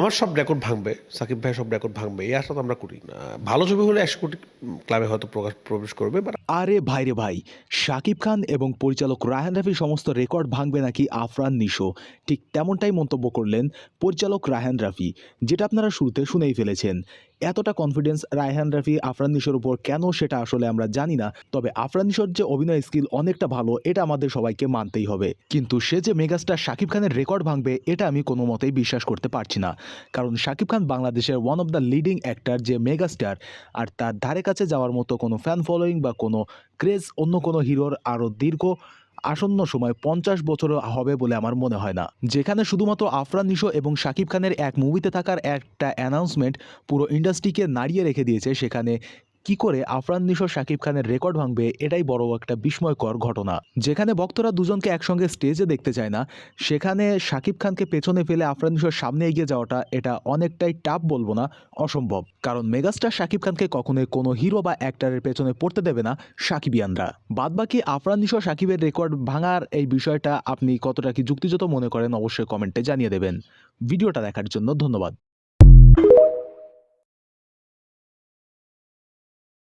আমার সব রেকর্ড ভাঙবে, সাকিব ভাই সব রেকর্ড ভাঙবে, এই আশা তো আমরা করি না। ভালো ছবি হলে 100 কোটি ক্লাবে হয়তো প্রবেশ করবে, বাট আরে ভাই রে ভাই, শাকিব খান এবং পরিচালক রায়হান রাফি সমস্ত রেকর্ড ভাঙবে নাকি আফরান নিশো, ঠিক তেমনটাই মন্তব্য করলেন পরিচালক রায়হান রাফি, যেটা আপনারা শুরুতে শুনেই ফেলেছেন। এতটা কনফিডেন্স রায়হান রাফি আফরান নিশোর উপর কেন সেটা আসলে আমরা জানি না, তবে আফরান নিশোর যে অভিনয় স্কিল অনেকটা ভালো এটা আমাদের সবাইকে মানতেই হবে। কিন্তু সে যে মেগাস্টার শাকিব খানের রেকর্ড ভাঙবে এটা আমি কোনো মতেই বিশ্বাস করতে পারছি না। কারণ শাকিব খান বাংলাদেশের one of the leading actor, যে মেগাস্টার, আর তার ধারে কাছে যাওয়ার মতো কোনো ফ্যান ফলোয়িং বা কোনো ক্রেজ অন্য কোনো হিরোর আরও দীর্ঘ আসন্ন সময় 50 বছরও হবে বলে আমার মনে হয় না। যেখানে শুধুমাত্র আফরান নিশো এবং শাকিব খানের এক মুভিতে থাকার একটা অ্যানাউন্সমেন্ট পুরো ইন্ডাস্ট্রিকে নাড়িয়ে রেখে দিয়েছে, সেখানে কি করে আফরান নিশো শাকিব খানের রেকর্ড ভাঙবে এটাই বড় একটা বিস্ময়কর ঘটনা। যেখানে ভক্তরা দুজনকে একসঙ্গে স্টেজে দেখতে চায় না, সেখানে শাকিব খানকে পেছনে ফেলে আফরান নিশোর সামনে এগিয়ে যাওয়াটা এটা অনেকটাই টাফ, বলবো না অসম্ভব। কারণ মেগাস্টার শাকিব খানকে কখনোই কোনো হিরো বা অ্যাক্টরের পেছনে পড়তে দেবে না সাকিবিয়ানরা। বাদবাকি আফরান নিশো শাকিবের রেকর্ড ভাঙার এই বিষয়টা আপনি কতটা কি যুক্তিযুক্ত মনে করেন অবশ্যই কমেন্টে জানিয়ে দেবেন। ভিডিওটা দেখার জন্য ধন্যবাদ।